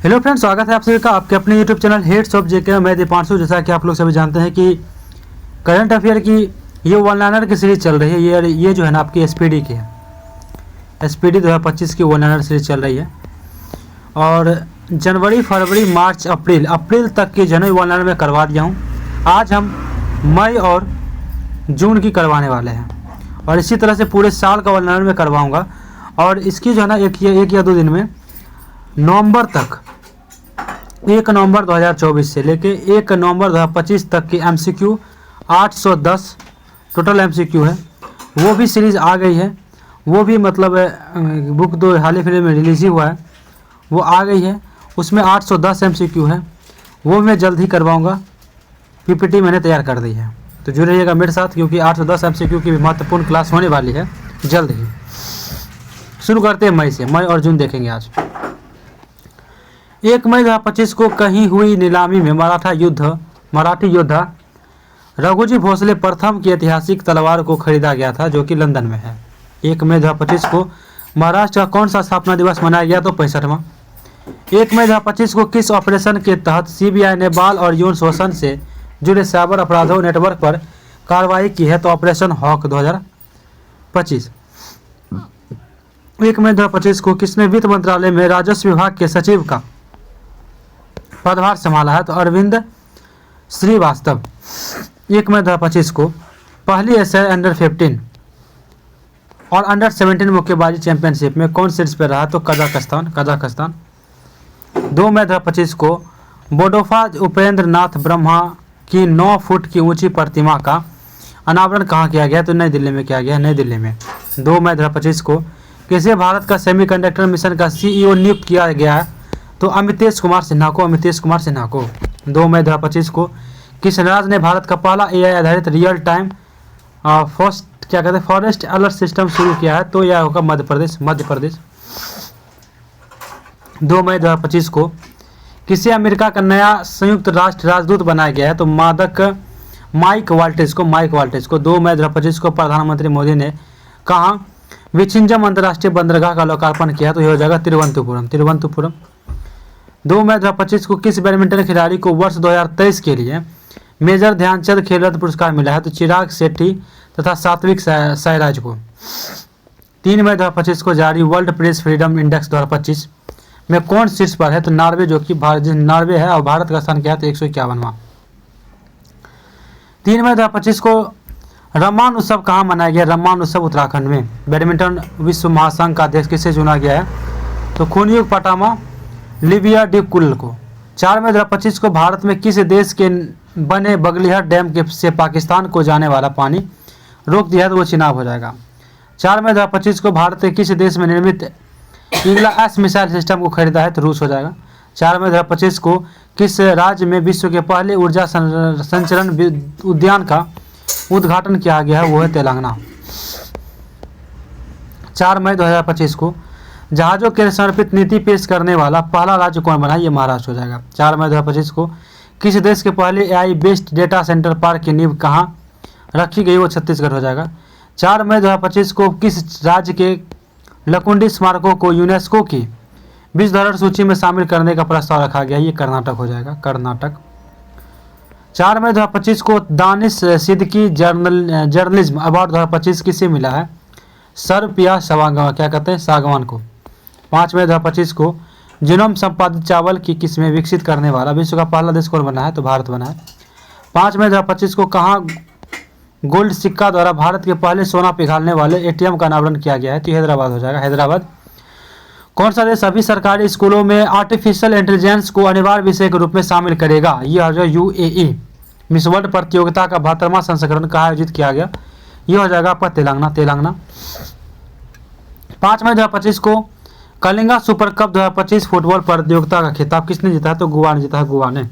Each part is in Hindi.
हेलो फ्रेंड्स, स्वागत है आप सभी का आपके अपने यूट्यूब चैनल हेड्स ऑफ जेके में। मैं दीपांशु। जैसा कि आप लोग सभी जानते हैं कि करंट अफेयर की ये वन लाइनर की सीरीज चल रही है। ये जो है ना आपकी एसपीडी की है। एसपीडी 2025 की वन लाइनर सीरीज चल रही है और जनवरी, फरवरी, मार्च, अप्रैल तक की जनवरी वन लाइनर में करवा दिया हूँ। आज हम मई और जून की करवाने वाले हैं और इसी तरह से पूरे साल का वन लाइनर में करवाऊँगा। और इसकी जो है ना एक या दो दिन में नवंबर तक 1 नवंबर 2024 से लेके 1 नवंबर 2025 तक की एमसीक्यू 810 टोटल एमसीक्यू है, वो भी सीरीज़ आ गई है। वो भी मतलब बुक तो हाल ही फिलहाल में रिलीज़ ही हुआ है, वो आ गई है। उसमें 810 एमसीक्यू है, वो मैं जल्द ही करवाऊँगा। पीपीटी मैंने तैयार कर दी है, तो जुड़े रहिएगा मेरे साथ क्योंकि 810 एमसीक्यू की भी महत्वपूर्ण क्लास होने वाली है जल्द ही। शुरू करते हैं मई से। मई और जून देखेंगे आज। 1 मई 2025 को कहीं हुई नीलामी में मराठी योद्धा रघुजी भोसले प्रथम की ऐतिहासिक तलवार को खरीदा गया था, जो कि लंदन में है। 1 मई 2025 को महाराष्ट्र का कौन सा स्थापना दिवस मनाया गया? तो 65वां। 1 मई 2025 को किस ऑपरेशन के तहत सीबीआई ने बाल और यौन शोषण से जुड़े साइबर अपराधों नेटवर्क पर कार्रवाई की है? तो ऑपरेशन हॉक 2025। 1 मई 2025 को किसने वित्त मंत्रालय में राजस्व विभाग के सचिव का पदभार संभाला है? तो अरविंद श्रीवास्तव। 1 मई 2025 को पहली एशियाई अंडर 15 और अंडर 17 मुक्केबाजी चैंपियनशिप में कौन शीर्ष पर रहा? तो कजाकिस्तान। 2 मई 2025 को बोडोफा उपेंद्र नाथ ब्रह्मा की 9 फुट की ऊंची प्रतिमा का अनावरण कहाँ किया गया? तो नई दिल्ली में किया गया, नई दिल्ली में। 2 मई 2025 को किसे भारत का सेमीकंडक्टर मिशन का सीईओ नियुक्त किया गया है? तो अमितेश कुमार सिन्हा को। 2 मई 2025 को किस राज्य ने भारत का पहला एआई आधारित real time forest alert system शुरू किया है? तो यह होगा मध्य प्रदेश। 2 मई 2025 को किसे अमेरिका का नया संयुक्त राष्ट्र राजदूत बनाया गया है? तो माइक वाल्टेज को। 2 मई 2025 को प्रधानमंत्री मोदी ने कहा विचिंजम अंतर्राष्ट्रीय बंदरगाह का लोकार्पण किया? तो यह हो जाएगा तिरुवनंतपुरम। 2 मई 2025 को किस बैडमिंटन खिलाड़ी को वर्ष 2023 के लिए मेजर ध्यानचंद खेल रत्न पुरस्कार मिला है? तो चिराग शेट्टी तथा सात्विक साईराज को। 3 मई 2025 को जारी वर्ल्ड प्रेस फ्रीडम इंडेक्स 2025 में कौन शीर्ष पर है? तो नॉर्वे, जो कि नॉर्वे है और भारत का स्थान क्या है? तो 151वां। 3 मई 2025 को रम्मान उत्सव कहाँ मनाया गया? रम्मान उत्सव उत्तराखंड में। बैडमिंटन विश्व महासंघ का अध्यक्ष किसे चुना गया है? तो खुनयुग पटामा लिविया डिकुल को। 4 मई 2025 को भारत में किस देश के बने बगलिहर डैम के से पाकिस्तान को जाने वाला पानी रोक दिया है? तो वो चिनाब हो जाएगा। 4 मई 2025 को भारत के किस देश में निर्मित ईगला एस मिसाइल सिस्टम को खरीदा है? तो रूस हो जाएगा। 4 मई 2025 को किस राज्य में विश्व के पहले ऊर्जा संचरण उद्यान का उद्घाटन किया गया है? वो है तेलंगाना। 4 मई 2025 को जहाजों के समर्पित नीति पेश करने वाला पहला राज्य कौन बना? ये महाराष्ट्र हो जाएगा। 4 मई 2025 को किस देश के पहले AI based data centre park की नींव कहाँ रखी गई? वो छत्तीसगढ़ हो जाएगा। 4 मई 2025 को किस राज्य के लकुंडी स्मारकों को यूनेस्को की विश्व धरोहर सूची में शामिल करने का प्रस्ताव रखा गया? ये कर्नाटक हो जाएगा, कर्नाटक। 4 मई 2025 को दानिश सिद्दीकी जर्नलिज्म अवार्ड 2025 किसे मिला है? सर्वपिया सागवान को। 5 मई 2025 को जीनोम संपादित चावल की किस्में विकसित करने वाला विश्व का पहला देश कौन बना है? तो भारत बना है। 5 मई 2025 को कहाँ गोल्ड सिक्का द्वारा भारत के पहले सोना पिघालने वाले एटीएम का अनावरण किया गया है? तो हैदराबाद हो जाएगा, हैदराबाद। कौन सा देश सभी सरकारी स्कूलों में आर्टिफिशियल इंटेलिजेंस को अनिवार्य विषय के रूप में शामिल करेगा? यह हो जाएगा यूएई। मिस वर्ल्ड प्रतियोगिता का 72वां संस्करण कहाँ आयोजित किया गया? यह हो जाएगा आपका तेलंगाना। 5 मई 2025 को कलिंगा सुपर कप 2025 फुटबॉल प्रतियोगिता का खिताब किसने जीता है? तो गोवा ने जीता है, गोवा ने।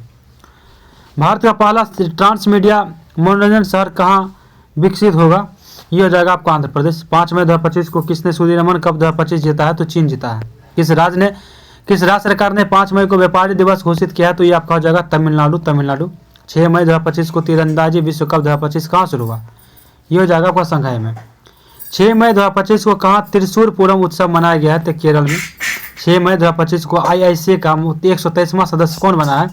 भारत का पहला ट्रांसमीडिया मनोरंजन शहर कहाँ विकसित होगा? ये हो जाएगा आपका आंध्र प्रदेश। 5 मई 2025 को किसने सुदीरमन कप 2025 जीता है? तो चीन जीता है। किस राज्य सरकार ने 5 मई को व्यापारी दिवस घोषित किया है? तो ये आपका हो जाएगा तमिलनाडु। 6 मई 2025 को तीरंदाजी विश्व कप 2025 कहाँ शुरू हुआ? ये हो जाएगा आपका संघाई में। 6 मई 2025 को कहाँ त्रिशूर पूरम उत्सव मनाया गया है? तो केरल में। 6 मई 2025 को IIC का 123वां सदस्य कौन बना है?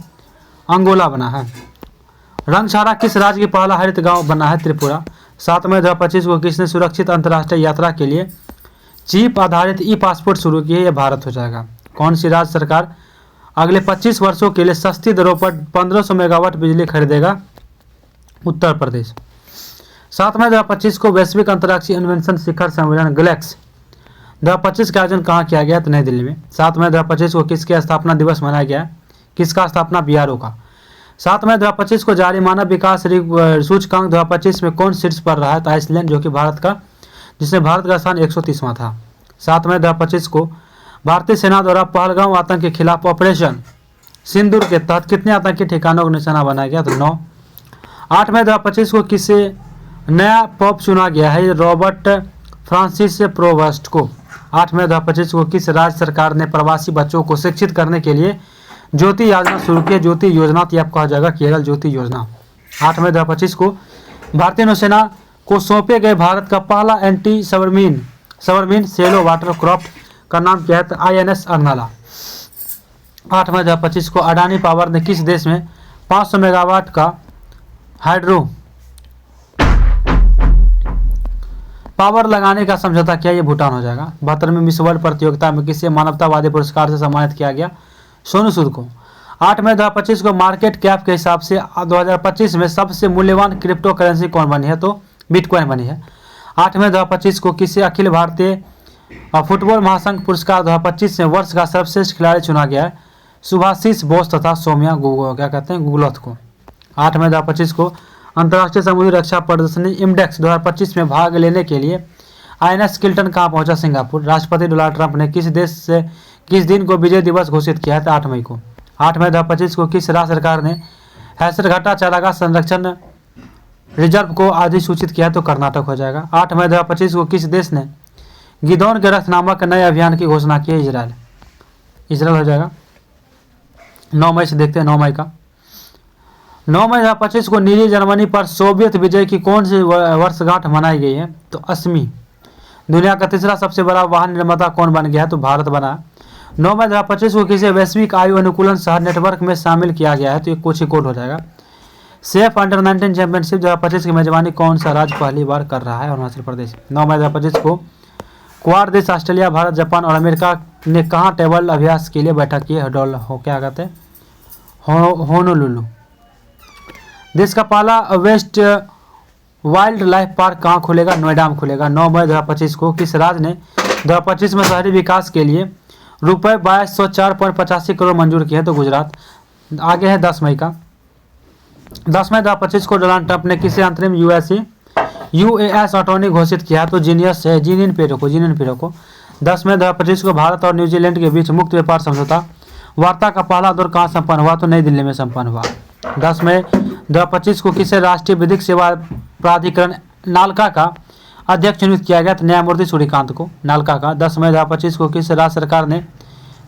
अंगोला बना है। रंगछाड़ा किस राज्य की पहला हरित गांव बना है? त्रिपुरा। 7 मई 2025 को किसने सुरक्षित अंतर्राष्ट्रीय यात्रा के लिए चिप आधारित ई पासपोर्ट शुरू किए? यह भारत हो जाएगा। कौन सी राज्य सरकार अगले 25 वर्षों के लिए सस्ती दरों पर 1500 मेगावाट बिजली खरीदेगा? उत्तर प्रदेश। 7 मई 2025 को वैश्विक अंतर्राष्ट्रीय इन्वेंशन शिखर सम्मेलन ग्लेक्स 2025 का आयोजन कहाँ किया गया? तो नई दिल्ली में। 7 मई 2025 को किसके स्थापना दिवस मनाया गया है? किसका स्थापना? BRO का। 7 मई 2025 को जारी मानव विकास सूचकांक 2025 में कौन शीर्ष पर रहा है? तो आइसलैंड, जो कि जिसमें भारत का स्थान 130वां था। 7 मई 2025 को भारतीय सेना द्वारा पहलगाम आतंक के खिलाफ ऑपरेशन सिंदूर के तहत कितने आतंकी ठिकानों को निशाना बनाया गया? तो 9। 8 मई 2025 को किसे नया पोप चुना गया है? रॉबर्ट फ्रांसिस प्रोवस्ट को। 8 मई 2025 को किस राज्य सरकार ने प्रवासी बच्चों को शिक्षित करने के लिए ज्योति योजना शुरू की? ज्योति योजना तो आपको कहा जाएगा केरल ज्योति योजना। 8 मई 2025 को भारतीय नौसेना को सौंपे गए भारत का पहला anti submarine shallow water craft का नाम क्या है? तो INS अर्नाला। 8 मई 2025 को अडानी पावर ने किस देश में 500 मेगावाट का हाइड्रो पावर लगाने का समझौता किया? ये भूटान हो जाएगा। 72वीं मिस वर्ल्ड प्रतियोगिता में किसे मानवतावादी पुरस्कार से सम्मानित किया गया? सोनू सूद को। 8 मई 2025 को मार्केट कैप के हिसाब से 2025 में सबसे मूल्यवान क्रिप्टो करेंसी कौन बनी है? तो बिटकॉइन बनी है। 8 मई 2025 को किसे अखिल भारतीय फुटबॉल महासंघ पुरस्कार 2025 में वर्ष का सर्वश्रेष्ठ खिलाड़ी चुना गया है? सुभाषिस बोस तथा सौम्या गुगलोथ को। 8 मई 2025 को अंतर्राष्ट्रीय समुद्री रक्षा प्रदर्शनी इंडेक्स 2025 में भाग लेने के लिए INS किल्टन कहाँ पहुंचा? सिंगापुर। राष्ट्रपति डोनाल्ड ट्रंप ने किस दिन को विजय दिवस घोषित किया है? तो 8 मई को। 8 मई 2025 को किस राज्य सरकार ने हैसरघाटा चारागाह संरक्षण रिजर्व को अधिसूचित किया? तो कर्नाटक हो जाएगा। 8 मई 2025 को किस देश ने गिदोन के रथ नामक नए अभियान की घोषणा की है? इजराइल हो जाएगा। 9 मई से देखते हैं 9 मई का। 9 मई 2025 को नीली जर्मनी पर सोवियत विजय की कौन सी वर्षगांठ मनाई गई है? तो 8वीं। दुनिया का तीसरा सबसे बड़ा वाहन निर्माता कौन बन गया है? तो भारत बना। 9 मई 2025 को किसी वैश्विक आयु अनुकूलन शहर नेटवर्क में शामिल किया गया है? तो ये कोझिकोड हो जाएगा। सेफ अंडर 19 चैंपियनशिप 2025 की मेजबानी कौन सा राज्य पहली बार कर रहा है? अरुणाचल प्रदेश। 9 मई 2025 को क्वाड देश ऑस्ट्रेलिया, भारत, जापान और अमेरिका ने कहाँ टेबल अभ्यास के लिए बैठक की है? क्या कहते हैं? होनोलुलु। देश का पहला वेस्ट वाइल्ड लाइफ पार्क कहाँ खुलेगा? नोएडा में खुलेगा। 9 मई 2025 को किस राज्य ने 2025 में शहरी विकास के लिए रुपये 2204.85 करोड़ मंजूर किए? तो गुजरात। आगे है 10 मई का। 10 मई 2025 को डोनाल्ड ट्रंप ने किसे अंतरिम UAS अटॉर्नी घोषित किया? तो जीनियन पेरो को। 10 मई 2025 को भारत और न्यूजीलैंड के बीच मुक्त व्यापार समझौता वार्ता का पहला दौर कहाँ संपन्न हुआ? तो नई दिल्ली में संपन्न हुआ। 10 मई 2025 को किसे राष्ट्रीय विधिक सेवा प्राधिकरण नालका का अध्यक्ष नियुक्त किया गया? तो न्यायमूर्ति सूर्यकांत को, नालका का। 10 मई 2025 को किस राज्य सरकार ने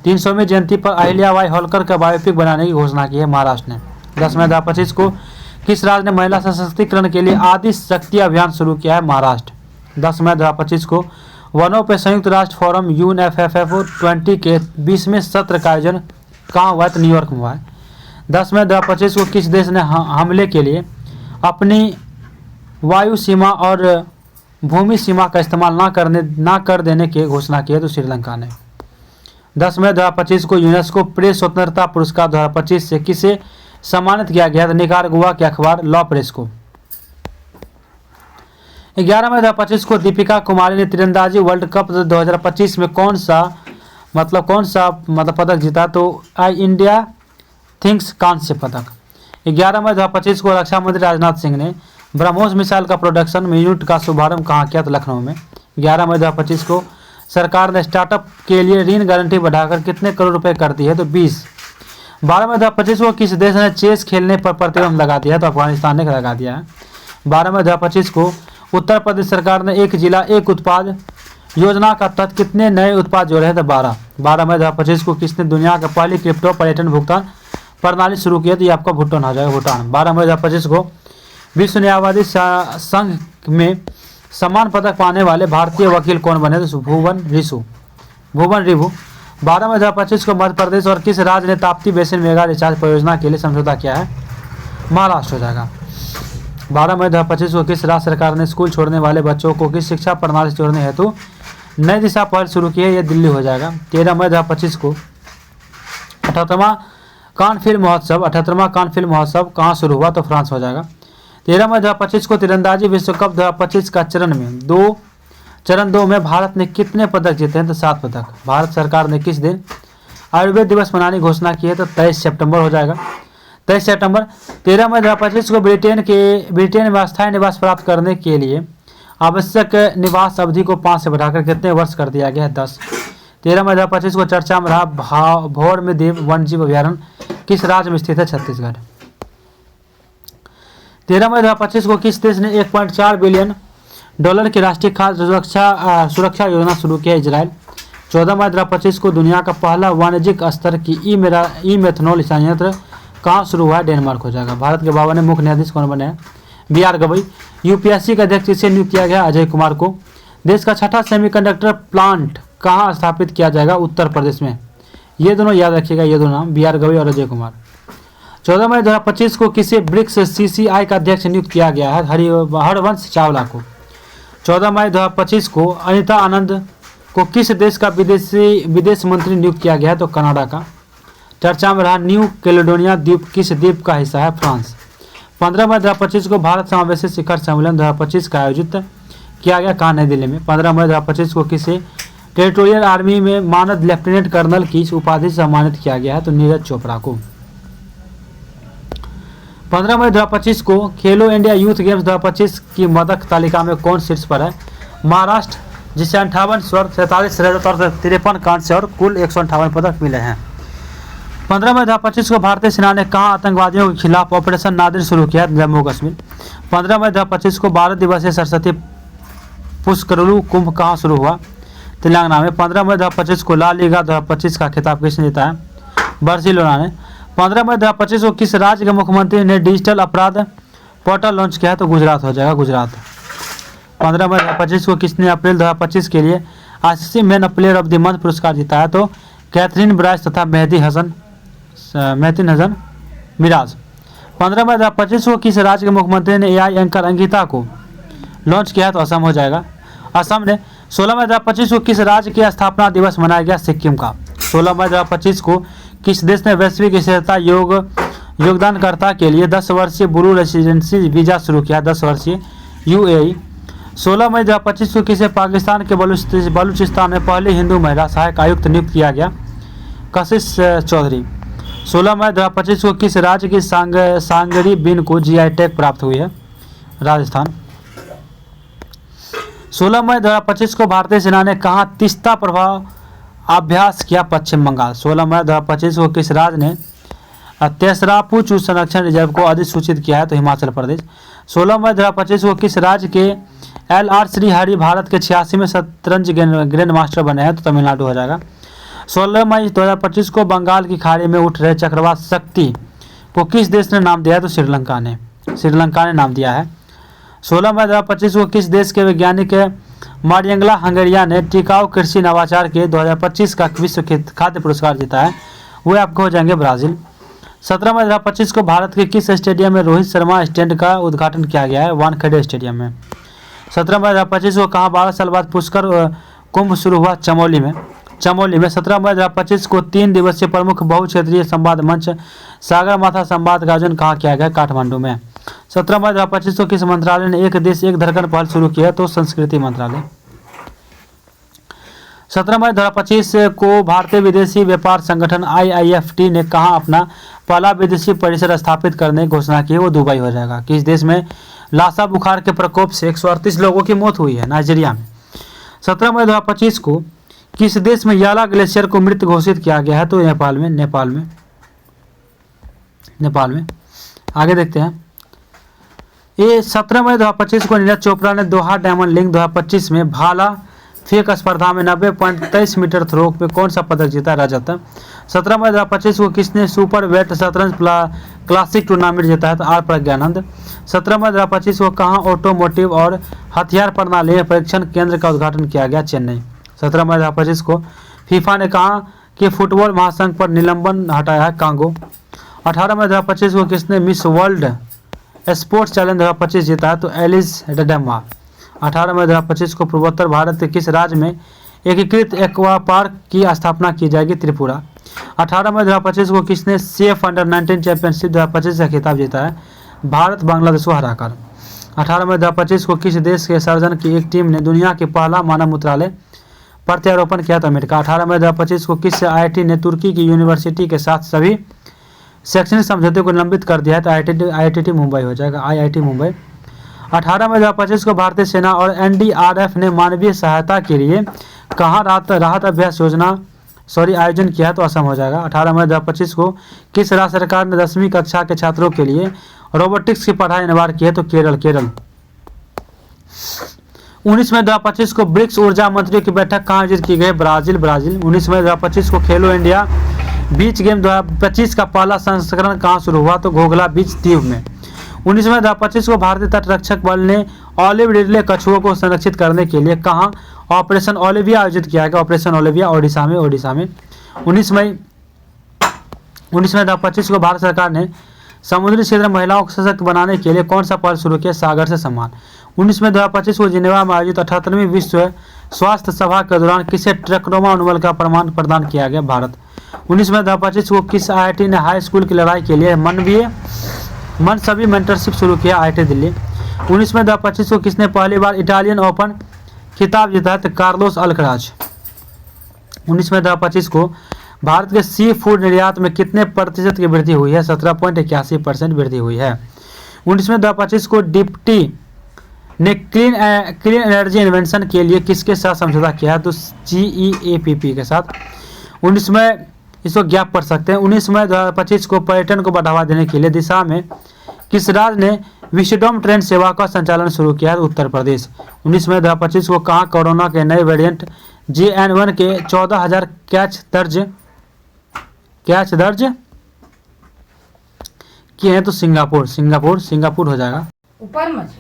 300वीं जयंती पर अहिल्याबाई होलकर का बायोपिक बनाने की घोषणा की है? महाराष्ट्र ने। 10 मई 2025 को किस राज्य ने महिला सशक्तिकरण के लिए आदि शक्ति अभियान शुरू किया है? महाराष्ट्र। 10 मई 2025 को वनों पर संयुक्त राष्ट्र फोरम UNFFF 20 के 20वें सत्र का आयोजन कहाँ हुआ है? तो न्यूयॉर्क में हुआ है। 10 मई 2025 को किस देश ने हमले के लिए अपनी वायु सीमा और भूमि सीमा का इस्तेमाल ना कर देने की घोषणा की है? तो श्रीलंका ने। 10 मई 2025 को यूनेस्को प्रेस स्वतंत्रता पुरस्कार 2025 से किसे सम्मानित किया गया? निकारागुआ के अखबार लॉ प्रेस को। 11 मई 2025 को दीपिका कुमारी ने तीरंदाजी वर्ल्ड कप 2025 में कौन सा पदक जीता? तो इंडिया थिंग्स कांस्य पदक। 11 मई 2025 को रक्षा मंत्री राजनाथ सिंह ने ब्रह्मोस मिसाइल का प्रोडक्शन यूनिट का शुभारंभ कहाँ किया? तो लखनऊ में। 11 मई 2025 को सरकार ने स्टार्टअप के लिए ऋण गारंटी बढ़ाकर कितने करोड़ रुपए कर दी है? तो 20। 12 मई 2025 को किस देश ने चेस खेलने पर प्रतिबंध लगा दिया है? तो अफगानिस्तान ने लगा दिया है। 12 मई 2025 को उत्तर प्रदेश सरकार ने एक जिला एक उत्पाद योजना का तहत कितने नए उत्पाद जोड़े हैं? तो 12। 12 मई 2025 को किसने दुनिया का पहली क्रिप्टो पर्यटन भुगतान प्रणाली शुरू की है? तो ये आपका भुट्टन आ जाएगा, भूटान। 12 मई 2025 को विश्व न्यायवादी संघ में सम्मान पदक पाने वाले भारतीय वकील कौन बने? तो भुवन रिभु। 12 मई 2025 को मध्य प्रदेश और किस राज्य ने ताप्ती बेसिन मेगा रिचार्ज परियोजना के लिए समझौता किया है? महाराष्ट्र हो जाएगा। 12 मई 2025 को किस राज्य सरकार ने स्कूल छोड़ने वाले बच्चों को किस शिक्षा प्रणाली से जोड़ने हेतु नई दिशा पहल शुरू की है? ये दिल्ली हो जाएगा। 13 मई 2025 को 78वां कान फिल्म महोत्सव कहाँ शुरू हुआ? तो फ्रांस हो जाएगा। 13 मई 2025 को तीरंदाजी विश्व कप 2025 का चरण 2 में भारत ने कितने पदक जीते हैं? तो 7 पदक। भारत सरकार ने किस दिन आयुर्वेद दिवस मनाने की घोषणा की है? तो 23 सितंबर हो जाएगा। 23 सितंबर। 13 मई 2025 को ब्रिटेन में अस्थायी निवास प्राप्त करने के लिए आवश्यक निवास अवधि को 5 से बढ़ाकर कितने वर्ष कर दिया गया है? 10। 13 मई 2025 को चर्चा में रहा भौर में देव वन्य जीव अभ्यारण्य किस राज्य में स्थित है? छत्तीसगढ़। 13 मई 2025 को किस देश ने $1.4 बिलियन की राष्ट्रीय खाद्य सुरक्षा योजना शुरू की है? इजराइल। 14 मई 2025 को दुनिया का पहला वाणिज्यिक स्तर की ई मेथनॉल संयंत्र कहाँ शुरू हुआ है? डेनमार्क हो जाएगा। भारत के 52वें मुख्य न्यायाधीश कौन बने हैं? BR गवई। यूपीएससी का अध्यक्ष किसे नियुक्त किया गया? अजय कुमार को। देश का 6ठा सेमीकंडक्टर प्लांट कहाँ स्थापित किया जाएगा? उत्तर प्रदेश में। ये दोनों याद रखिएगा, ये दोनों नाम, BR गवई और अजय कुमार। 14 मई 2025 को किसे ब्रिक्स CCI का अध्यक्ष नियुक्त किया गया है? हरवंश चावला को। 14 मई 2025 को अनिता आनंद को किस देश का विदेश मंत्री नियुक्त किया गया है? तो कनाडा का। चर्चा में रहा न्यू कैलेडोनिया द्वीप किस द्वीप का हिस्सा है? फ्रांस। 15 मई 2025 को भारत समावेशी शिखर सम्मेलन 2025 का आयोजित किया गया कहाँ? नई दिल्ली में। 15 मई 2025 को किसे टेरिटोरियल आर्मी में मानद लेफ्टिनेंट कर्नल की उपाधि से सम्मानित किया गया है? तो नीरज चोपड़ा को। 15 मई 2025 को खेलो इंडिया यूथ गेम्स 2025 की पदक तालिका में कौन शीर्ष पर है? महाराष्ट्र, जिसे 58 स्वर्ण, 47 रजत और 53 कांस्य और कुल 158 पदक मिले हैं। 15 मई 2025 को भारतीय सेना ने कहाँ आतंकवादियों के खिलाफ ऑपरेशन नादिर शुरू किया? जम्मू कश्मीर। 15 मई 2025 को 12 दिवसीय सरस्वती पुष्करलू कुंभ कहाँ शुरू हुआ? तेलंगाना में। 15 मई 2025 को ला लीगा 2025 का खिताब किसने जीता है? बार्सिलोना ने। 15 मई 2025 को किस राज्य के मुख्यमंत्री ने डिजिटल अपराध पोर्टल लॉन्च किया है? तो गुजरात हो जाएगा, गुजरात। 15 मई 2025 को किसने अप्रैल 2025 के लिए ICC man player of the month पुरस्कार जीता है? तो कैथरीन ब्राइस तथा मेहदीन हसन मिराज। 15 मई 2025 को किस राज्य के मुख्यमंत्री ने AI एंकर अंकिता को लॉन्च किया है? तो असम हो जाएगा, असम ने। 16 मई 2025 को किस राज्य के स्थापना दिवस मनाया गया? सिक्किम का। 16 मई 2025 को किस देश ने वैश्विक स्थिरता योगदानकर्ता के लिए 10 वर्षीय ब्लू रेसिडेंसी वीजा शुरू किया? 10 वर्षीय UAE। 16 मई 2025 को किसे पाकिस्तान के बलूचिस्तान में पहली हिंदू महिला सहायक आयुक्त नियुक्त किया गया? कशिश चौधरी। 16 मई 2025 को किस राज्य की सांगरी बीन को GI टैग प्राप्त हुई है? राजस्थान। 16 मई 2025 को भारतीय सेना ने कहाँ तीस्ता प्रभाव अभ्यास किया? पश्चिम बंगाल। 16 मई 2025 को किस राज्य ने तेसरापू चूज संरक्षण रिजर्व को अधिसूचित किया है? तो हिमाचल प्रदेश। 16 मई 2025 को किस राज्य के LR श्रीहरि भारत के 86वें शतरंज ग्रैंड मास्टर बने हैं? तो तमिलनाडु हो जाएगा। 16 मई 2025 को बंगाल की खाड़ी में उठ रहे चक्रवात शक्ति को किस देश ने नाम दिया है? तो श्रीलंका ने नाम दिया है। 16 मई 2025 को किस देश के वैज्ञानिक मारियंगला हंगेरिया ने टिकाऊ कृषि नवाचार के 2025 का विश्व खाद्य पुरस्कार जीता है? वो आपको हो जाएंगे ब्राजील। 17 मई 2025 को भारत के किस स्टेडियम में रोहित शर्मा स्टैंड का उद्घाटन किया गया है? वानखेड़े स्टेडियम में। 17 मई 2025 को कहाँ 12 साल बाद पुष्कर कुंभ शुरू हुआ? चमोली में। 17 मई 2025 को 3 दिवसीय प्रमुख बहुक्षेत्रीय संवाद मंच सागर माथा संवाद का आयोजन कहाँ किया गया? काठमांडू में। 17 मई 2025 को किस मंत्रालय ने एक देश एक धड़कन पहल शुरू की है? तो संस्कृति मंत्रालय। 17 मई 2025 को भारतीय विदेशी व्यापार संगठन IIFT ने कहाँ अपना पहला विदेशी परिसर स्थापित करने की घोषणा की है? वो दुबई हो जाएगा। किस देश में लासा बुखार के प्रकोप से 138 लोगों की मौत हुई है? नाइजीरिया में। 17 मई 2025 को किस देश में याला ग्लेशियर को मृत घोषित किया गया है? तो नेपाल में। आगे देखते हैं। ये 17 मई 2025 को नीरज चोपड़ा ने दोहा डायमंड लीग 2025 में भाला फेंक स्पर्धा में 90.23 मीटर थ्रो में कौन सा पदक जीता? रजत। 17 मई 2025 को किसने सुपर वेट शतरंज क्लासिक टूर्नामेंट जीता है? तो R प्रज्ञानंद। 17 मई 2025 को कहाँ ऑटोमोटिव और हथियार प्रणाली परीक्षण केंद्र का उद्घाटन किया गया? चेन्नई। 17 मई 2025 को फीफा ने कहा कि फुटबॉल महासंघ पर निलंबन हटाया है कांगो। 18 मई 2025 को किसने मिस वर्ल्ड स्पोर्ट्स चैलेंज 2025 जीता है? तो एलिस डेडेमा। 18 मई 2025 को पूर्वोत्तर भारत के किस राज्य में एकीकृत एक्वा पार्क की स्थापना की जाएगी? त्रिपुरा। 18 मई 2025 को किसने CF अंडर-19 चैंपियनशिप 2025 का खिताब जीता है? भारत बांग्लादेश को हराकर। 18 मई 2025 को किस देश के सर्जन की एक टीम ने दुनिया के पहला मानव मूत्रालय प्रत्यारोपण किया? तो अमेरिका। 18 मई 2025 को किस IIT ने तुर्की की यूनिवर्सिटी के साथ सभी शैक्षणिक समझौते को निलंबित कर दिया है? तो IIT मुंबई हो जाएगा, IIT मुंबई। 18 मई 2025 को भारतीय सेना और NDRF ने मानवीय सहायता के लिए कहाँ राहत अभ्यास आयोजन किया है? तो असम हो जाएगा। 18 मई 2025 को किस राज्य सरकार ने 10वीं कक्षा के छात्रों के लिए रोबोटिक्स की पढ़ाई अनिवार्य की है? तो केरल। 19 मई 2025 को ब्रिक्स ऊर्जा मंत्रियों की बैठक कहाँ आयोजित की गई? ब्राजील। 19 मई 2025 को खेलो इंडिया बीच गेम 2025 का पहला संस्करण कहाँ शुरू हुआ? तो घोघला बीच द्वीप में। 19 मई 2025 को भारतीय तटरक्षक बल ने ऑलिव रिडले कछुओं को संरक्षित करने के लिए कहाँ ऑपरेशन ओलिविया आयोजित किया गया? ऑपरेशन ओलिविया ओडिशा में। 19 मई 2025 को भारत सरकार ने समुद्री क्षेत्र में महिलाओं को सशक्त बनाने के लिए कौन सा पहल शुरू किया? सागर से सम्मान। 19 मई 2025 को जिनेवा में आयोजित 78वीं विश्व स्वास्थ्य सभा के दौरान किसे ट्रैकोमा उन्मूलन का प्रमाण प्रदान किया गया? भारत। 19 मई 2025 को किस IIT ने हाई स्कूल की लड़ाई के लिए मनसबी मेंटरशिप शुरू किया? IIT दिल्ली। 19 मई 2025 को किसने पहली बार इटालियन ओपन खिताब जीता है? तो कार्लोस अल्कराज। 19 मई 2025 को भारत के सी फूड निर्यात में कितने प्रतिशत की वृद्धि हुई है? 17.81% वृद्धि हुई है। 19 मई 2025 को डिप्टी ने क्लीन एनर्जी इन्वेंशन के लिए किसके साथ समझौता किया है? तो GEAPP के साथ। 19 मई इसको गैप पढ़ सकते हैं। 19 मई 2025 को पर्यटन को बढ़ावा देने के लिए दिशा में किस राज्य ने विशिडोम ट्रेन सेवा का संचालन शुरू किया है? उत्तर प्रदेश। 19 मई 2025 को कहाँ कोरोना के नए वेरिएंट JN1 के 14,000 कैच दर्ज किए हैं? तो सिंगापुर हो जाएगा। ऊपर मत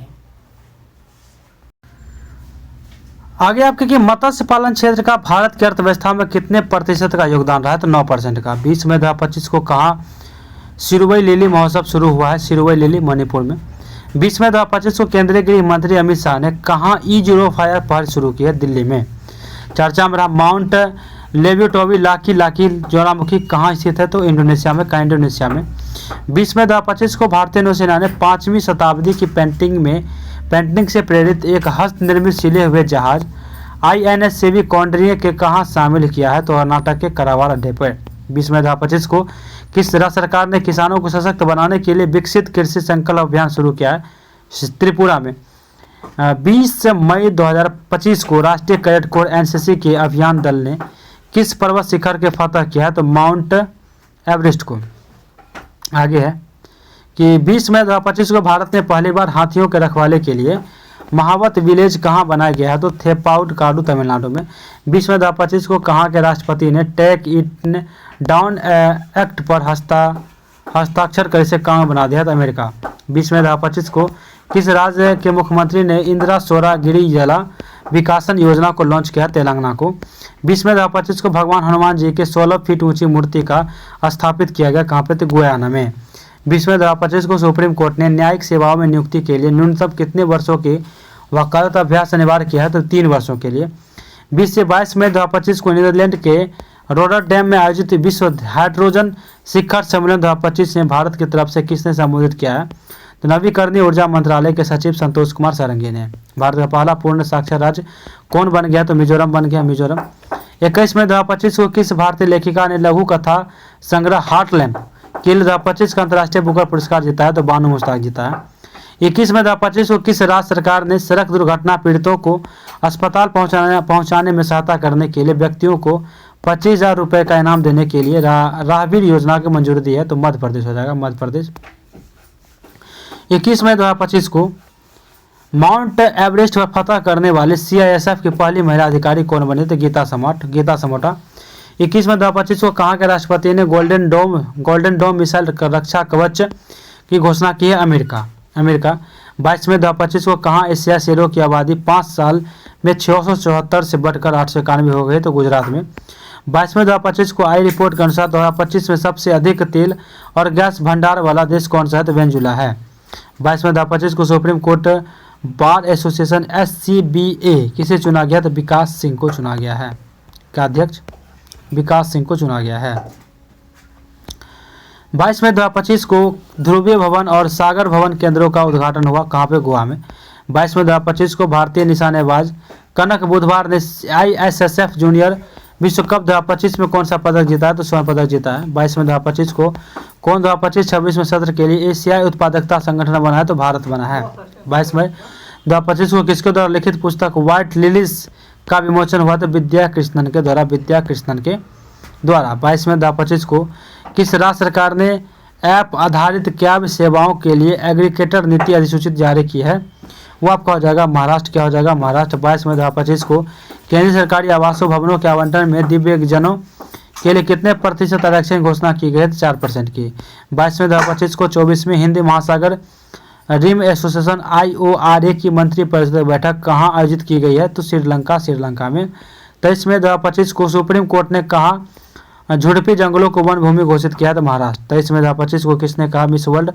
आगे आपके कि मत्स्य पालन क्षेत्र का भारत की अर्थव्यवस्था में कितने प्रतिशत का योगदान रहा है? तो 9% का। 20 मई 2025 को कहाँ सिरुवई लिली महोत्सव शुरू हुआ है? सिरुवई लिली मणिपुर में। 20 मई 2025 को केंद्रीय गृह मंत्री अमित शाह ने कहाँ E05 पहल शुरू की है? दिल्ली में। चर्चा में रहा माउंट लेविटोवी लाकी ज्वालामुखी कहाँ स्थित है? तो इंडोनेशिया में। 20 मई 2025 को भारतीय नौसेना ने 5वीं शताब्दी की पेंटिंग से प्रेरित एक हस्त निर्मित सिले हुए जहाज INS सेवी कौंड्रिय के कहाँ शामिल किया है? तो कर्नाटक के करावाल अड्डे पर। 20 मई 2025 को किस राज्य सरकार ने किसानों को सशक्त बनाने के लिए विकसित कृषि संकल्प अभियान शुरू किया है? त्रिपुरा में। 20 मई 2025 को राष्ट्रीय कैडेट कोर NCC के अभियान दल ने किस पर्वत शिखर के फतह किया है? तो माउंट एवरेस्ट को। आगे है कि 20 मई 2025 को भारत ने पहली बार हाथियों के रखवाले के लिए महावत विलेज कहाँ बनाया गया है? तो थेपाउडकाडु तमिलनाडु में। 20 मई 2025 को कहाँ के राष्ट्रपति ने टेक इट डाउन एक्ट पर हस्ताक्षर कर इसे कानून बना दिया? तो अमेरिका। 20 मई 2025 को किस राज्य के मुख्यमंत्री ने इंदिरा सौरा गिरी जला विकासन योजना को लॉन्च किया? तेलंगाना को। 20 मई 2025 को भगवान हनुमान जी के 16 फीट ऊंची मूर्ति का स्थापित किया गया कहाँ पे? तो गुयाना में। 20 मई 2025 को सुप्रीम कोर्ट ने न्यायिक सेवाओं में नियुक्ति के लिए न्यूनतम कितने वर्षों की वकालत अभ्यास अनिवार्य किया है? तो 3 वर्षों के लिए। 20 से 22 मई 2025 को नीदरलैंड के रोटरडैम में आयोजित विश्व हाइड्रोजन शिखर सम्मेलन 2025 में भारत की तरफ से किसने संबोधित किया है? तो नवीकरणीय ऊर्जा मंत्रालय के सचिव संतोष कुमार सारंगी ने। भारत का पहला पूर्ण साक्षर राज्य कौन बन गया? तो मिजोरम बन गया। 21 मई 2025 को किस भारतीय लेखिका ने लघु कथा संग्रह हार्टलैंड के लिए 2025 का अंतर्राष्ट्रीय बुकर पुरस्कार जीता है? तो बानू मुश्ताक जीता है। 21 मई 2025 को किस राज्य सरकार ने सड़क दुर्घटना पीड़ितों को अस्पताल पहुंचाने में सहायता करने के लिए व्यक्तियों को 25,000 रुपये का इनाम देने के लिए राहवीर योजना की मंजूरी दी है? तो मध्य प्रदेश हो जाएगा, मध्य प्रदेश। 21 मई 2025 को माउंट एवरेस्ट पर फतह करने वाले CISF की पहली महिला अधिकारी कौन बनी? तो गीता समोटा। 21 मई 2025 को कहाँ के राष्ट्रपति ने गोल्डन डोम मिसाइल रक्षा कवच की घोषणा की है? अमेरिका। 22 मई 2025 को कहाँ एशिया शेरों की आबादी 5 साल में 674 से बढ़कर 891 हो गई? तो गुजरात में। 22 में 2025 को आई रिपोर्ट के अनुसार 2025 में सबसे अधिक तेल और गैस भंडार वाला देश कौन सा है? तो वेनेजुला है। 22 में 2025 को supreme court bar association SCBA किसे चुना गया? तो विकास सिंह को चुना गया है। क्या अध्यक्ष? विकास सिंह को चुना गया है। 22 मई 2025 को ध्रुवीय भवन और सागर भवन केंद्रों का उद्घाटन हुआ। कहाँ पे? गोवा में। 22 मई 2025 को भारतीय निशानेबाज कनक बुधवार ने ISSF जूनियर विश्व कप 2025 में कौन सा पदक जीता है? तो स्वर्ण पदक जीता है। 22 मई 2025 को कौन 2025-26 में सत्र के लिए एशियाई उत्पादकता संगठन बना है? तो भारत बना है। 22 मई 2025 को किसके द्वारा लिखित पुस्तक व्हाइट लिलीज का विमोचन हुआ? तो विद्या कृष्णन के द्वारा। विद्या कृष्णन के द्वारा। 22 मई 2025 को किस राज्य सरकार ने ऐप आधारित कैब सेवाओं के लिए एग्रीगेटर नीति अधिसूचित जारी की है? वो आपका हो जाएगा महाराष्ट्र। क्या हो जाएगा? महाराष्ट्र। 22 मई 2025 को केंद्रीय सरकारी आवासों भवनों के आवंटन में दिव्यांगजनों के लिए कितने प्रतिशत आरक्षण की घोषणा की गई? 4% की। 22 मई 2025 को 24वीं हिंदी महासागर रिम एसोसिएशन IORA की मंत्रिपरिषद बैठक कहाँ आयोजित की गई है? तो श्रीलंका में। 23 मई 2025 को सुप्रीम कोर्ट ने कहा झुड़पी जंगलों को वन भूमि घोषित किया? तो महाराष्ट्र। 23 मई 2025 को किसने कहा मिस वर्ल्ड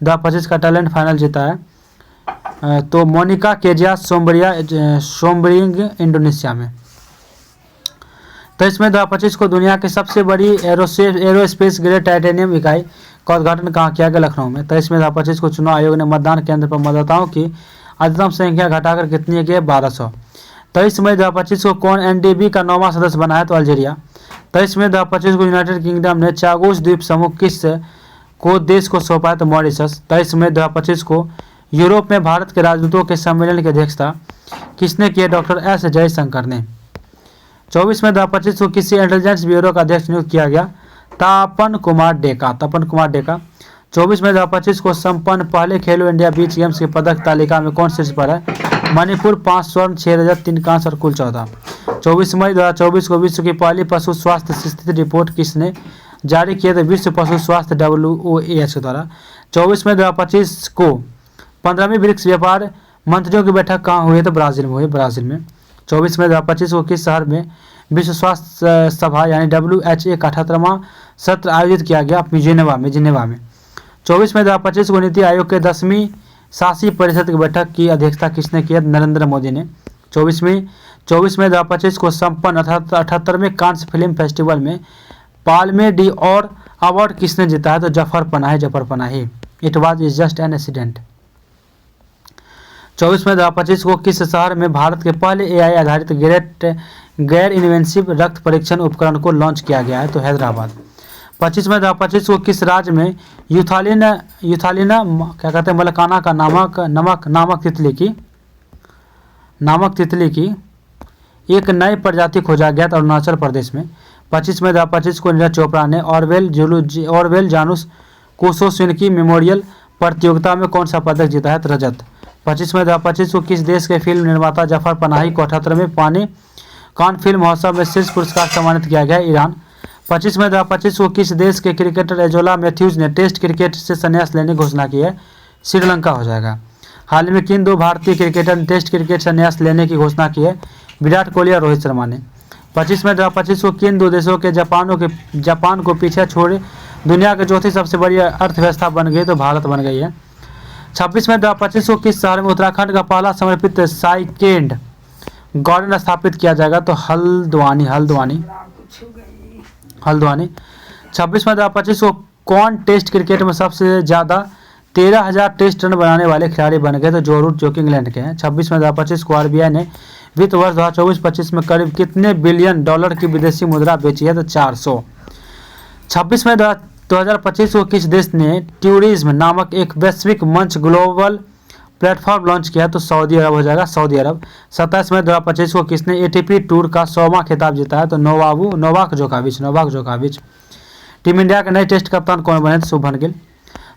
2025 का टैलेंट फाइनल जीता है? तो मोनिका केजिया सोमब्रिंग इंडोनेशिया में। 23 मई 2025 को दुनिया की सबसे बड़ी एरोस्पेस ग्रेड टाइटेनियम इकाई का उद्घाटन कहाँ किया गया? लखनऊ में। 23 मई 2025 को चुनाव आयोग ने मतदान केंद्र पर मतदाताओं की अधिकतम संख्या घटाकर कितनी की? 1200। 23 मई 2025 को कौन NDB का 9वां सदस्य बना है? तो अल्जीरिया। 23 मई 2025 को यूनाइटेड किंगडम ने चागोस द्वीप समूह किस को देश को सौंपा है? तो मॉरिशस। 23 मई 2025 को यूरोप में भारत के राजदूतों के सम्मेलन की अध्यक्षता किसने की? डॉक्टर S जयशंकर ने। 24 मई 2025 को किसी इंटेलिजेंस ब्यूरो का अध्यक्ष नियुक्त किया गया? तपन कुमार डेका। 24 मई 2025 को संपन्न पहले खेलो इंडिया बीच गेम्स की पदक तालिका में कौन शीर्ष पर है? मणिपुर 5 स्वर्ण 6 रजत 3 कांस्य और कुल 14। 24 मई 2024 को विश्व की पहली पशु स्वास्थ्य स्थिति रिपोर्ट किसने जारी किया? तो विश्व पशु स्वास्थ्य WOAH द्वारा। 24 मई 2025 को 15वीं ब्रिक्स व्यापार मंत्रियों की बैठक कहाँ हुई? तो ब्राजील में हुई। 24 मई 2025 को किस शहर में विश्व स्वास्थ्य सभा यानी WHA का 78वां सत्र आयोजित किया गया? जिनेवा में। 24 मई 2025 को नीति आयोग के 10वीं शासी परिषद की बैठक की अध्यक्षता किसने की? नरेंद्र मोदी ने। 24 मई 2025 को संपन्न 78वें कांस फिल्म फेस्टिवल में पाल्मे डी और अवार्ड किसने जीता है? तो Zafar Panahi. It was is just an accident. 24 मई 2025 को किस शहर में भारत के पहले AI आधारित गैर इन्वेंसिव रक्त परीक्षण उपकरण को लॉन्च किया गया है? तो हैदराबाद। 25 मई 2025 को किस राज्य में यूथालिना क्या कहते हैं मलकाना का नामक तितली की एक नई प्रजाति खोजा गया था? अरुणाचल प्रदेश में। 25 मई 2025 को नीरज चोपड़ा ने ऑरवेल जानूस कुशोस्विनकी मेमोरियल प्रतियोगिता में कौन सा पदक जीता है? तो रजत। 25 मई 2025 को किस देश के फिल्म निर्माता जफर पनाही को 78वें कान फिल्म महोत्सव में शीर्ष पुरस्कार सम्मानित किया गया? ईरान। 25 मई 2025 को किस देश के क्रिकेटर एजोला मैथ्यूज ने टेस्ट क्रिकेट से संन्यास लेने की घोषणा की है? श्रीलंका हो जाएगा। हाल में किन 2 भारतीय क्रिकेटर ने टेस्ट क्रिकेट संन्यास लेने की घोषणा की है? विराट कोहली और रोहित शर्मा ने। 25 मई 2025 को किन 2 देशों के जापान को पीछे छोड़े दुनिया की चौथी सबसे बड़ी अर्थव्यवस्था बन गई? तो भारत बन गई है। 26 मई 2025 को किस शहर में उत्तराखंड का पहला समर्पित साइकेंड गार्डन स्थापित किया जाएगा? तो हल्द्वानी। 26 मई 2025 को कौन टेस्ट क्रिकेट में सबसे ज़्यादा 13,000 टेस्ट रन बनाने वाले खिलाड़ी बन गए? तो जो रूट जो कि इंग्लैंड के हैं। 26 मई 2025 को RBI ने वित्त वर्ष 2024-25 में करीब कितने बिलियन डॉलर की विदेशी मुद्रा बेची है? तो 400। 26 मई 2025 को किस देश ने टूरिज्म नामक एक वैश्विक मंच ग्लोबल प्लेटफॉर्म लॉन्च किया? तो सऊदी अरब हो जाएगा। सऊदी अरब। 27 मई 2025 को किसने ATP टूर का 100वां खिताब जीता है? तो नोवाक जोकोविच। टीम इंडिया के नए टेस्ट कप्तान कौन बने? तो शुभमन गिल।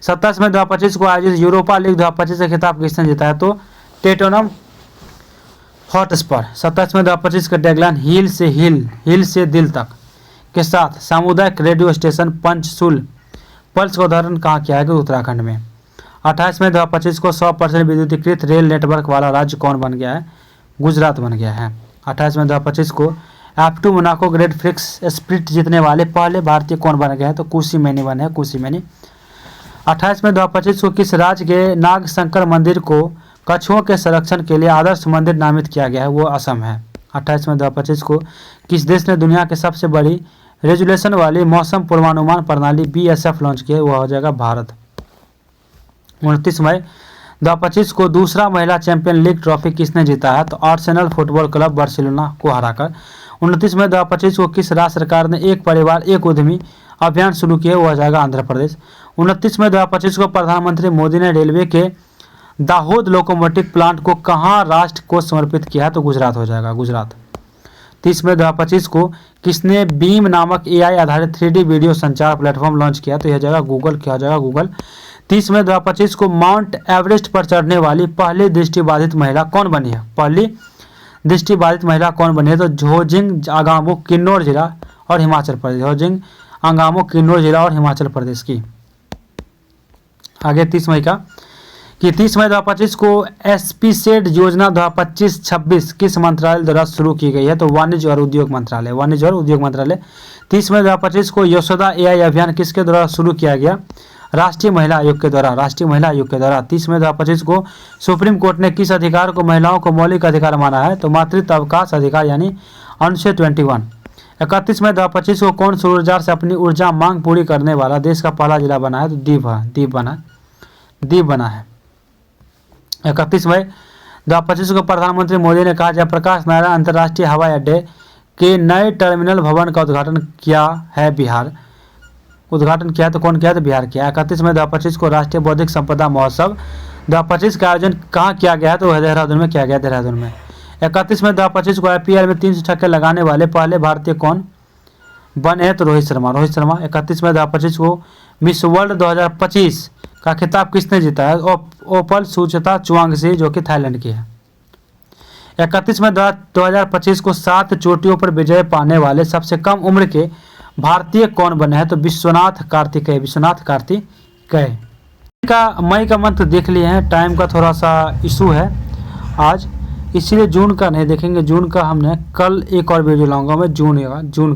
27 मई 2025 को आयोजित यूरोपा लीग 2025 का खिताब किसने जीता है? तो टोटेनहम हॉटस्पर। 27 मई 2025 का टैगलाइन हिल से दिल तक के साथ सामुदायिक रेडियो स्टेशन पंचसूल पल्स का उदाहरण कहाँ किया है? उत्तराखंड में। 28 मई 2025 को 100% विद्युतीकृत रेल नेटवर्क वाला राज्य कौन बन गया है? गुजरात बन गया है। 28 मई 2025 को F2 मोनाको ग्रेट फ्रिक्स स्प्रिट जीतने वाले पहले भारतीय कौन बन गए हैं? तो कुशी मैनी बने हैं, कुशी मैनी। 28 मई 2025 को किस राज्य के नाग शंकर मंदिर को कछुओं के संरक्षण के लिए आदर्श मंदिर नामित किया गया है? वो असम है। 28 मई 2025 को किस देश ने दुनिया के सबसे बड़ी रेजुलेशन वाली मौसम पूर्वानुमान प्रणाली BSF लॉन्च की है? वह हो जाएगा भारत। 29 मई 2025 को दूसरा महिला चैंपियन लीग ट्रॉफी किसने जीता है? तो आर्सेनल फुटबॉल क्लब बार्सिलोना को हराकर। 29 मई 2025 को किस राज्य सरकार ने एक परिवार एक उद्यमी अभियान शुरू किया? वो हो जाएगा आंध्र प्रदेश। 29 मई 2025 को प्रधानमंत्री मोदी ने रेलवे के दाहोद लोकोमोटिव प्लांट को कहाँ राष्ट्र को समर्पित किया? तो गुजरात हो जाएगा, गुजरात। 30 मई 2025 को किसने बीम नामक AI आधारित 3D वीडियो संचार प्लेटफॉर्म लॉन्च किया? तो यह जाएगा गूगल। क्या हो जाएगा? गूगल। 30 मई 2025 को माउंट एवरेस्ट पर चढ़ने वाली पहली दृष्टिबाधित महिला कौन बनी है? पहली दृष्टिबाधित महिला कौन बनी है? तो झोजिंग आगामो किन्नौर जिला और हिमाचल प्रदेश, झोजिंग आगामो किन्नौर जिला और हिमाचल प्रदेश की। आगे 30 मई का कि 30 मई 2025 को SPSED योजना 2025-26 किस मंत्रालय द्वारा शुरू की गई है? तो वाणिज्य और उद्योग मंत्रालय, वाणिज्य और उद्योग मंत्रालय। 30 मई 2025 को यशोदा AI अभियान किसके द्वारा शुरू किया गया? राष्ट्रीय महिला आयोग के द्वारा, राष्ट्रीय महिला आयोग के द्वारा। 30 मई 2025 को सुप्रीम कोर्ट ने किस अधिकार को महिलाओं को मौलिक अधिकार माना है? तो मातृत्व अवकाश अधिकार यानी अनुच्छेद 21। 31 मई 2025 को कौन सौर ऊर्जा से अपनी ऊर्जा मांग पूरी करने वाला देश का पहला जिला बना है? तो दीव बना है। 31 मई 2025 को प्रधानमंत्री मोदी ने कहा जयप्रकाश नारायण अंतर्राष्ट्रीय हवाई अड्डे के नए टर्मिनल भवन का उद्घाटन किया है बिहार। उद्घाटन किया तो कौन किया? तो बिहार किया। 31 मई 2025 को राष्ट्रीय बौद्धिक संपदा महोत्सव 2025 का आयोजन कहाँ किया गया? तो देहरादून में किया गया, देहरादून में। 31 मई 2025 को IPL में 300 छक्के लगाने वाले पहले भारतीय कौन बने हैं? तो रोहित शर्मा, रोहित शर्मा। 31 मई 2025 को मिस वर्ल्ड 2025 का खिताब किसने जीता है? ओपल सुचेता चुआंगसी जो कि थाईलैंड की है। 31 मई 2025 को 7 चोटियों पर विजय पाने वाले सबसे कम उम्र के भारतीय कौन बने हैं? तो विश्वनाथ कार्तिकेय, विश्वनाथ कार्तिकेय। मई का मंथ देख लिए हैं, टाइम का थोड़ा सा इशू है आज, इसीलिए जून का नहीं देखेंगे। जून का हमने कल एक और वीडियो लाऊंगा मैं, जून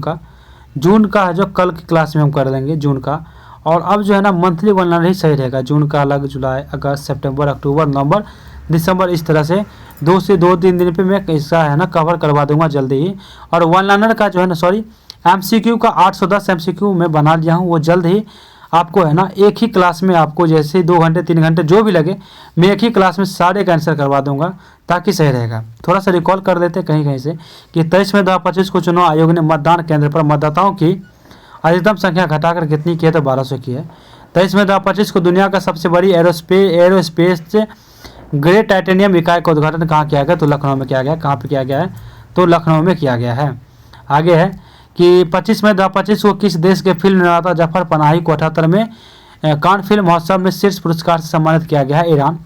का है जो कल की क्लास में हम कर लेंगे जून का। और अब जो है ना मंथली बनना ही सही रहेगा। जून का अलग, जुलाई, अगस्त, सितंबर, अक्टूबर, नवंबर, दिसंबर, इस तरह से 2 से 2-3 दिन पे मैं इसका है ना कवर करवा दूंगा जल्दी ही। और वन लाइनर का जो है ना MCQ का 810 MCQ मैं बना लिया हूँ, वो जल्द ही आपको है ना एक ही क्लास में, आपको जैसे 2 घंटे 3 घंटे जो भी लगे मैं एक ही क्लास में सारे का आंसर करवा दूंगा ताकि सही रहेगा। थोड़ा सा रिकॉल कर लेते कहीं से कि 23 मई 2025 को चुनाव आयोग ने मतदान केंद्र पर मतदाताओं की अधिकतम संख्या घटाकर कितनी की है? तो 1200 की है। 23 मई 2025 को दुनिया का सबसे बड़ी एरोस्पेस ग्रेट टाइटेनियम इकाई का उद्घाटन कहाँ किया गया? तो लखनऊ में किया गया। कहाँ पे किया गया है? तो लखनऊ में किया गया है। आगे है कि 25 मई 2025 को किस देश के फिल्म निर्माता जफर पनाही को 78 में कान फिल्म महोत्सव में शीर्ष पुरस्कार से सम्मानित किया गया है? ईरान।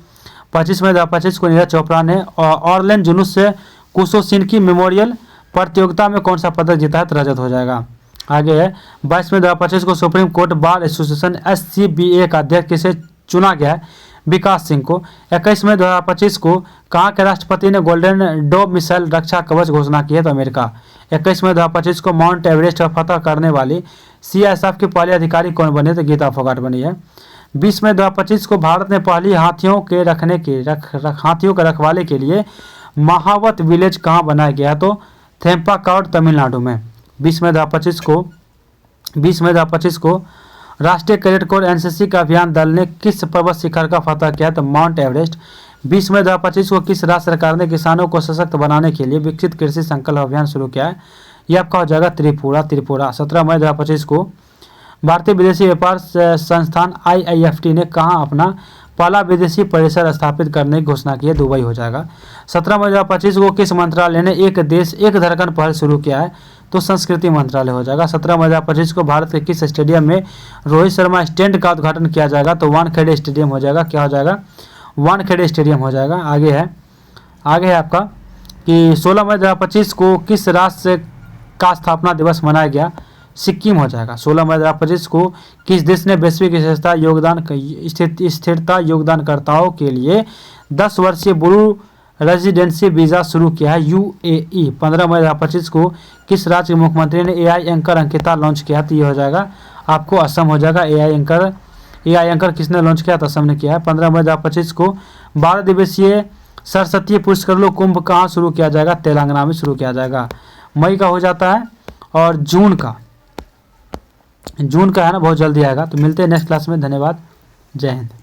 25 मई 2025 को नीरज चोपड़ा ने ऑरलैंड जुनूस से कुशोसिनकी मेमोरियल प्रतियोगिता में कौन सा पदक जीता है? तो रजत हो जाएगा। आगे है 22 मई 2025 को supreme court bar association SCBA का अध्यक्ष किसे चुना गया है? विकास सिंह को। 21 मई 2025 को कहाँ के राष्ट्रपति ने गोल्डन डोम मिसाइल रक्षा कवच घोषणा की है? तो अमेरिका। 21 मई 2025 को माउंट एवरेस्ट पर फतह करने वाली CISF की पहली अधिकारी कौन बनी? तो गीता फोगाट बनी है। 20 मई 2025 को भारत ने पहली हाथियों के रखवाले के लिए महावत विलेज कहाँ बनाया गया? तो थेम्पाकाउड तमिलनाडु में। 20 मई 2025 को राष्ट्रीय कैडेट कोर NCC का अभियान दल ने किस पर्वत शिखर का फतह किया? तो माउंट एवरेस्ट। 20 मई 2025 को किस राज्य सरकार ने किसानों को सशक्त बनाने के लिए विकसित कृषि संकल्प अभियान शुरू किया है? यह आपका हो जाएगा त्रिपुरा। 17 मई 2025 को भारतीय विदेशी व्यापार संस्थान IIFT ने कहाँ अपना पहला विदेशी परिसर स्थापित करने की घोषणा की है? दुबई हो जाएगा। 17 मई 2025 को किस मंत्रालय ने एक देश एक धड़कन पहल शुरू किया है? तो संस्कृति मंत्रालय हो जाएगा। 17 मई 2025 को भारत के किस स्टेडियम में रोहित शर्मा स्टैंड का उद्घाटन किया जाएगा? तो वानखेड़े स्टेडियम हो जाएगा। क्या हो जाएगा? वानखेड़े स्टेडियम हो जाएगा। आगे है आपका कि 16 मई 2025 को किस राष्ट्र का स्थापना दिवस मनाया गया? सिक्किम हो जाएगा। 16 मई 2025 को किस देश ने वैश्विक स्थिरता योगदानकर्ताओं के लिए 10 वर्षीय ब्लू रेजिडेंसी वीज़ा शुरू किया है यूएई। 15 मई 2025 को किस राज्य के मुख्यमंत्री ने एआई एंकर अंकिता लॉन्च किया? तो ये हो जाएगा आपको असम हो जाएगा। एआई एंकर किसने लॉन्च किया? तो असम ने किया है। 15 मई 2025 को 12 दिवसीय सरस्वती पुष्कर कुंभ कहाँ शुरू किया जाएगा? तेलंगाना में शुरू किया जाएगा। मई का हो जाता है और जून का है ना बहुत जल्दी आएगा। तो मिलते हैं नेक्स्ट क्लास में। धन्यवाद, जय हिंद।